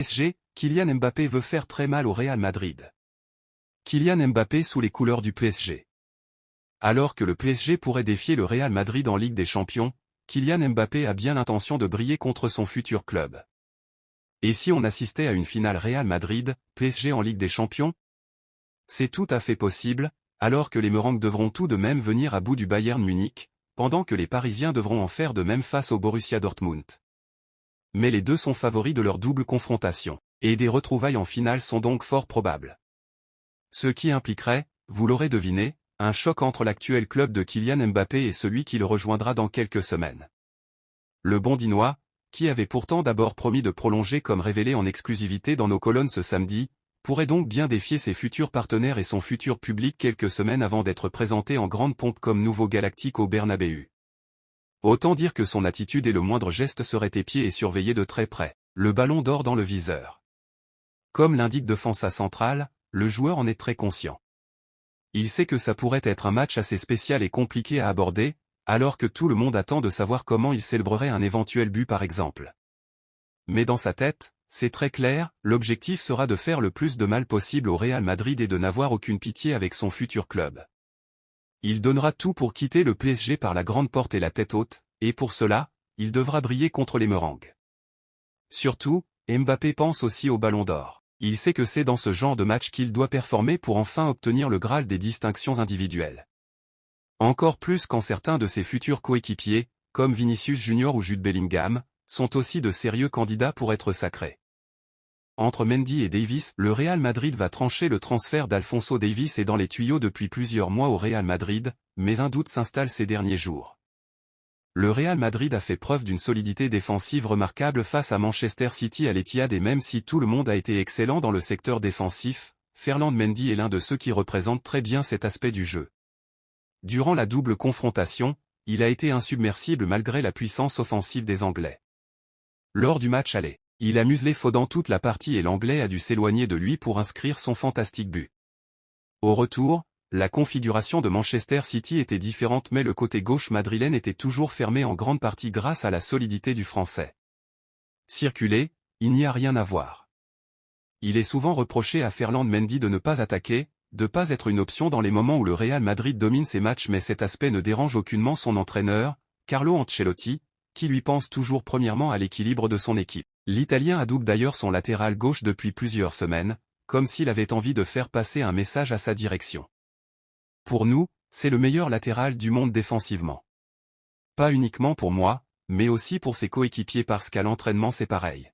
PSG, Kylian Mbappé veut faire très mal au Real Madrid. Kylian Mbappé sous les couleurs du PSG. Alors que le PSG pourrait défier le Real Madrid en Ligue des Champions, Kylian Mbappé a bien l'intention de briller contre son futur club. Et si on assistait à une finale Real Madrid-PSG en Ligue des Champions? C'est tout à fait possible, alors que les Merengues devront tout de même venir à bout du Bayern Munich, pendant que les Parisiens devront en faire de même face au Borussia Dortmund. Mais les deux sont favoris de leur double confrontation, et des retrouvailles en finale sont donc fort probables. Ce qui impliquerait, vous l'aurez deviné, un choc entre l'actuel club de Kylian Mbappé et celui qui le rejoindra dans quelques semaines. Le Bondinois, qui avait pourtant d'abord promis de prolonger comme révélé en exclusivité dans nos colonnes ce samedi, pourrait donc bien défier ses futurs partenaires et son futur public quelques semaines avant d'être présenté en grande pompe comme nouveau Galactique au Bernabéu. Autant dire que son attitude et le moindre geste seraient épiés et surveillés de très près, le ballon d'or dans le viseur. Comme l'indique Defensa Central, le joueur en est très conscient. Il sait que ça pourrait être un match assez spécial et compliqué à aborder, alors que tout le monde attend de savoir comment il célébrerait un éventuel but par exemple. Mais dans sa tête, c'est très clair, l'objectif sera de faire le plus de mal possible au Real Madrid et de n'avoir aucune pitié avec son futur club. Il donnera tout pour quitter le PSG par la grande porte et la tête haute, et pour cela, il devra briller contre les Merengues. Surtout, Mbappé pense aussi au Ballon d'Or. Il sait que c'est dans ce genre de match qu'il doit performer pour enfin obtenir le Graal des distinctions individuelles. Encore plus quand certains de ses futurs coéquipiers, comme Vinicius Junior ou Jude Bellingham, sont aussi de sérieux candidats pour être sacrés. Entre Mendy et Davies, le Real Madrid va trancher le transfert d'Alphonso Davies est dans les tuyaux depuis plusieurs mois au Real Madrid, mais un doute s'installe ces derniers jours. Le Real Madrid a fait preuve d'une solidité défensive remarquable face à Manchester City à l'Etihad et même si tout le monde a été excellent dans le secteur défensif, Ferland Mendy est l'un de ceux qui représentent très bien cet aspect du jeu. Durant la double confrontation, il a été insubmersible malgré la puissance offensive des Anglais. Lors du match aller, il a muselé Foden toute la partie et l'Anglais a dû s'éloigner de lui pour inscrire son fantastique but. Au retour, la configuration de Manchester City était différente mais le côté gauche madrilène était toujours fermé en grande partie grâce à la solidité du Français. Circuler, il n'y a rien à voir. Il est souvent reproché à Ferland Mendy de ne pas attaquer, de pas être une option dans les moments où le Real Madrid domine ses matchs mais cet aspect ne dérange aucunement son entraîneur, Carlo Ancelotti, qui lui pense toujours premièrement à l'équilibre de son équipe. L'Italien adoube d'ailleurs son latéral gauche depuis plusieurs semaines, comme s'il avait envie de faire passer un message à sa direction. Pour nous, c'est le meilleur latéral du monde défensivement. Pas uniquement pour moi, mais aussi pour ses coéquipiers parce qu'à l'entraînement c'est pareil.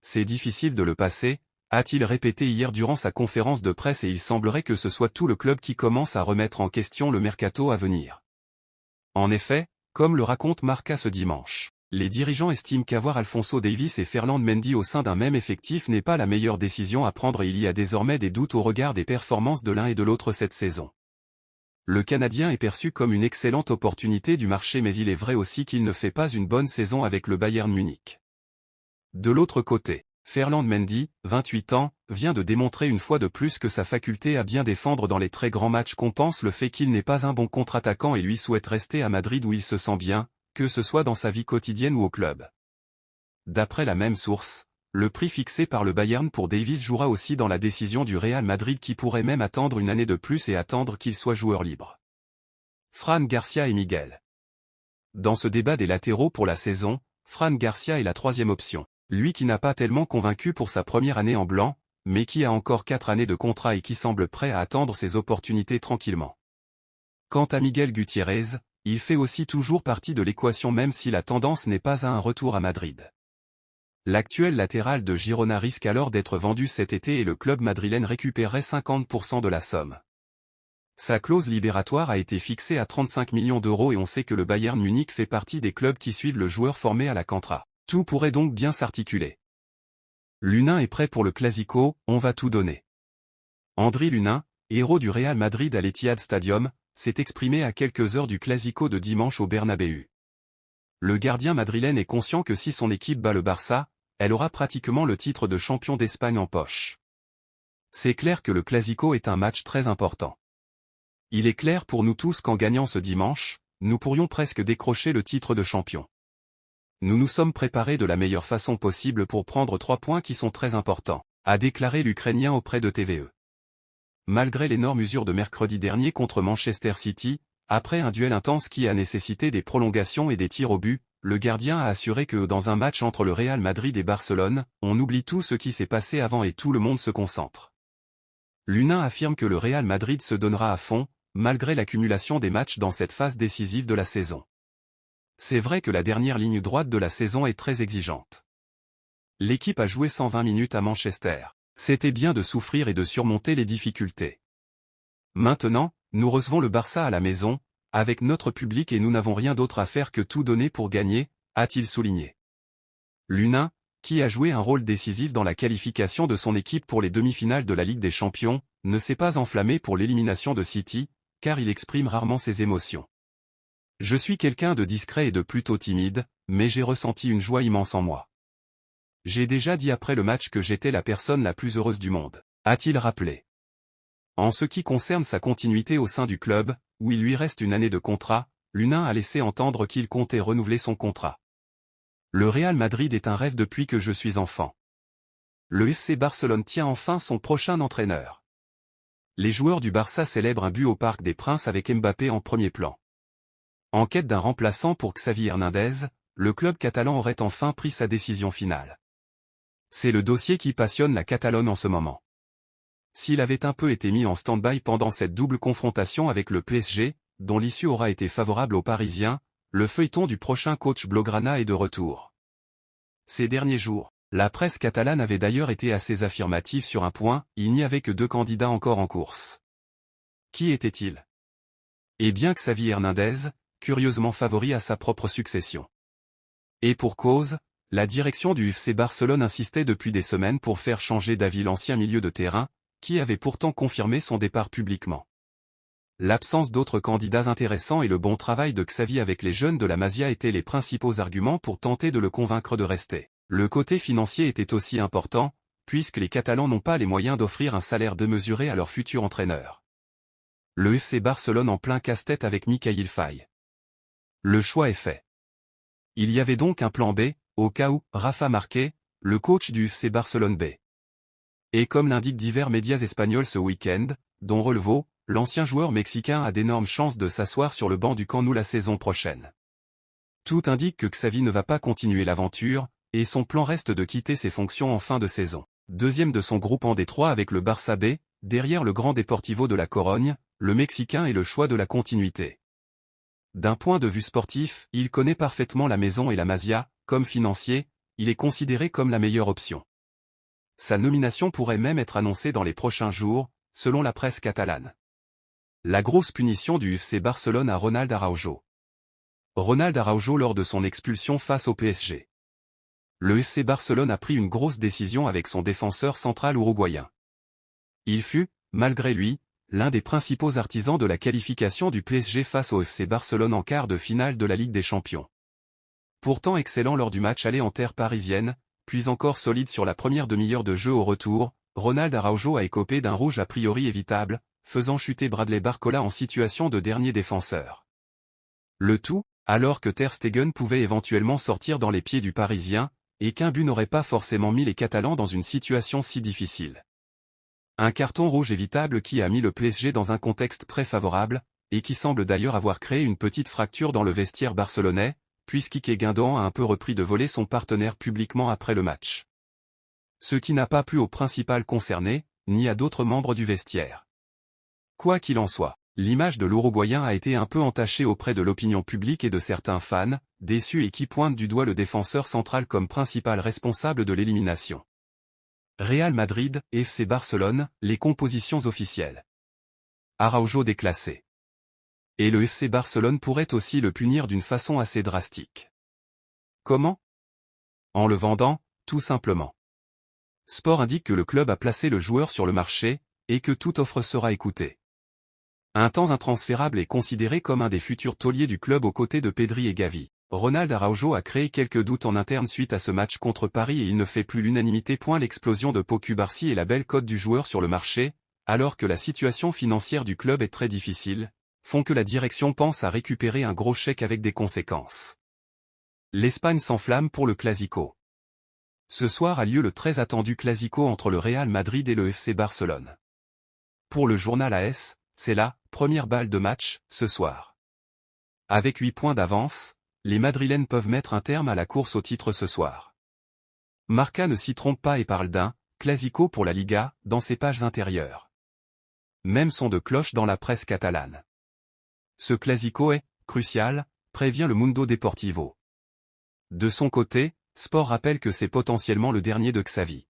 C'est difficile de le passer, a-t-il répété hier durant sa conférence de presse et il semblerait que ce soit tout le club qui commence à remettre en question le mercato à venir. En effet, comme le raconte Marca ce dimanche, les dirigeants estiment qu'avoir Alphonso Davies et Ferland Mendy au sein d'un même effectif n'est pas la meilleure décision à prendre et il y a désormais des doutes au regard des performances de l'un et de l'autre cette saison. Le Canadien est perçu comme une excellente opportunité du marché mais il est vrai aussi qu'il ne fait pas une bonne saison avec le Bayern Munich. De l'autre côté, Ferland Mendy, 28 ans, vient de démontrer une fois de plus que sa faculté à bien défendre dans les très grands matchs compense le fait qu'il n'est pas un bon contre-attaquant et lui souhaite rester à Madrid où il se sent bien, que ce soit dans sa vie quotidienne ou au club. D'après la même source, le prix fixé par le Bayern pour Davies jouera aussi dans la décision du Real Madrid qui pourrait même attendre une année de plus et attendre qu'il soit joueur libre. Fran Garcia et Miguel. Dans ce débat des latéraux pour la saison, Fran Garcia est la troisième option, lui qui n'a pas tellement convaincu pour sa première année en blanc, mais qui a encore 4 années de contrat et qui semble prêt à attendre ses opportunités tranquillement. Quant à Miguel Gutiérrez, il fait aussi toujours partie de l'équation même si la tendance n'est pas à un retour à Madrid. L'actuel latéral de Girona risque alors d'être vendu cet été et le club madrilène récupérerait 50% de la somme. Sa clause libératoire a été fixée à 35 millions d'euros et on sait que le Bayern Munich fait partie des clubs qui suivent le joueur formé à la Cantra. Tout pourrait donc bien s'articuler. Lunin est prêt pour le Clasico, on va tout donner. Andriy Lunin, héros du Real Madrid à l'Etihad Stadium, s'est exprimé à quelques heures du Clasico de dimanche au Bernabéu. Le gardien madrilène est conscient que si son équipe bat le Barça, elle aura pratiquement le titre de champion d'Espagne en poche. C'est clair que le Clasico est un match très important. Il est clair pour nous tous qu'en gagnant ce dimanche, nous pourrions presque décrocher le titre de champion. Nous nous sommes préparés de la meilleure façon possible pour prendre 3 points qui sont très importants, a déclaré l'Ukrainien auprès de TVE. Malgré l'énorme usure de mercredi dernier contre Manchester City, après un duel intense qui a nécessité des prolongations et des tirs au but, le gardien a assuré que dans un match entre le Real Madrid et Barcelone, on oublie tout ce qui s'est passé avant et tout le monde se concentre. L'Unain affirme que le Real Madrid se donnera à fond, malgré l'accumulation des matchs dans cette phase décisive de la saison. C'est vrai que la dernière ligne droite de la saison est très exigeante. L'équipe a joué 120 minutes à Manchester. C'était bien de souffrir et de surmonter les difficultés. Maintenant, nous recevons le Barça à la maison, avec notre public et nous n'avons rien d'autre à faire que tout donner pour gagner, a-t-il souligné. L'Unain, qui a joué un rôle décisif dans la qualification de son équipe pour les demi-finales de la Ligue des Champions, ne s'est pas enflammé pour l'élimination de City, car il exprime rarement ses émotions. Je suis quelqu'un de discret et de plutôt timide, mais j'ai ressenti une joie immense en moi. J'ai déjà dit après le match que j'étais la personne la plus heureuse du monde, a-t-il rappelé. En ce qui concerne sa continuité au sein du club, où il lui reste une année de contrat, l'Unain a laissé entendre qu'il comptait renouveler son contrat. Le Real Madrid est un rêve depuis que je suis enfant. Le FC Barcelone tient enfin son prochain entraîneur. Les joueurs du Barça célèbrent un but au Parc des Princes avec Mbappé en premier plan. En quête d'un remplaçant pour Xavi Hernandez, le club catalan aurait enfin pris sa décision finale. C'est le dossier qui passionne la Catalogne en ce moment. S'il avait un peu été mis en stand-by pendant cette double confrontation avec le PSG, dont l'issue aura été favorable aux Parisiens, le feuilleton du prochain coach blaugrana est de retour. Ces derniers jours, la presse catalane avait d'ailleurs été assez affirmative sur un point, il n'y avait que 2 candidats encore en course. Qui était-il? Eh bien Xavi Hernandez, curieusement favori à sa propre succession. Et pour cause, la direction du FC Barcelone insistait depuis des semaines pour faire changer d'avis l'ancien milieu de terrain, qui avait pourtant confirmé son départ publiquement. L'absence d'autres candidats intéressants et le bon travail de Xavi avec les jeunes de la Masia étaient les principaux arguments pour tenter de le convaincre de rester. Le côté financier était aussi important, puisque les Catalans n'ont pas les moyens d'offrir un salaire démesuré à leur futur entraîneur. Le FC Barcelone en plein casse-tête avec Mikayil Faye. Le choix est fait. Il y avait donc un plan B, au cas où Rafa Marquez, le coach du FC Barcelone B. Et comme l'indiquent divers médias espagnols ce week-end, dont Relevo, l'ancien joueur mexicain a d'énormes chances de s'asseoir sur le banc du Camp Nou la saison prochaine. Tout indique que Xavi ne va pas continuer l'aventure, et son plan reste de quitter ses fonctions en fin de saison. Deuxième de son groupe en Détroit avec le Barça B, derrière le Grand Deportivo de la Corogne, le Mexicain est le choix de la continuité. D'un point de vue sportif, il connaît parfaitement la maison et la Masia, comme financier, il est considéré comme la meilleure option. Sa nomination pourrait même être annoncée dans les prochains jours, selon la presse catalane. La grosse punition du FC Barcelone à Ronald Araujo. Ronald Araujo lors de son expulsion face au PSG. Le FC Barcelone a pris une grosse décision avec son défenseur central uruguayen. Il fut, malgré lui, l'un des principaux artisans de la qualification du PSG face au FC Barcelone en quart de finale de la Ligue des Champions. Pourtant excellent lors du match aller en terre parisienne, puis encore solide sur la première demi-heure de jeu au retour, Ronald Araujo a écopé d'un rouge a priori évitable, faisant chuter Bradley Barcola en situation de dernier défenseur. Le tout, alors que Ter Stegen pouvait éventuellement sortir dans les pieds du Parisien, et qu'un but n'aurait pas forcément mis les Catalans dans une situation si difficile. Un carton rouge évitable qui a mis le PSG dans un contexte très favorable, et qui semble d'ailleurs avoir créé une petite fracture dans le vestiaire barcelonais, puisqu'Ike Guindoan a un peu repris de voler son partenaire publiquement après le match. Ce qui n'a pas plu au principal concerné, ni à d'autres membres du vestiaire. Quoi qu'il en soit, l'image de l'Uruguayen a été un peu entachée auprès de l'opinion publique et de certains fans, déçus et qui pointent du doigt le défenseur central comme principal responsable de l'élimination. Real Madrid, FC Barcelone, les compositions officielles. Araujo déclassé. Et le FC Barcelone pourrait aussi le punir d'une façon assez drastique. Comment? En le vendant, tout simplement. Sport indique que le club a placé le joueur sur le marché, et que toute offre sera écoutée. Un temps intransférable est considéré comme un des futurs tauliers du club aux côtés de Pedri et Gavi. Ronald Araujo a créé quelques doutes en interne suite à ce match contre Paris et il ne fait plus l'unanimité. L'explosion de Pau Cubarsí et la belle cote du joueur sur le marché, alors que la situation financière du club est très difficile, font que la direction pense à récupérer un gros chèque avec des conséquences. L'Espagne s'enflamme pour le Clasico. Ce soir a lieu le très attendu Clasico entre le Real Madrid et le FC Barcelone. Pour le journal AS, c'est la première balle de match, ce soir. Avec 8 points d'avance, les Madrilènes peuvent mettre un terme à la course au titre ce soir. Marca ne s'y trompe pas et parle d'un Clasico pour la Liga dans ses pages intérieures. Même son de cloche dans la presse catalane. Ce Clasico est crucial, prévient le Mundo Deportivo. De son côté, Sport rappelle que c'est potentiellement le dernier de Xavi.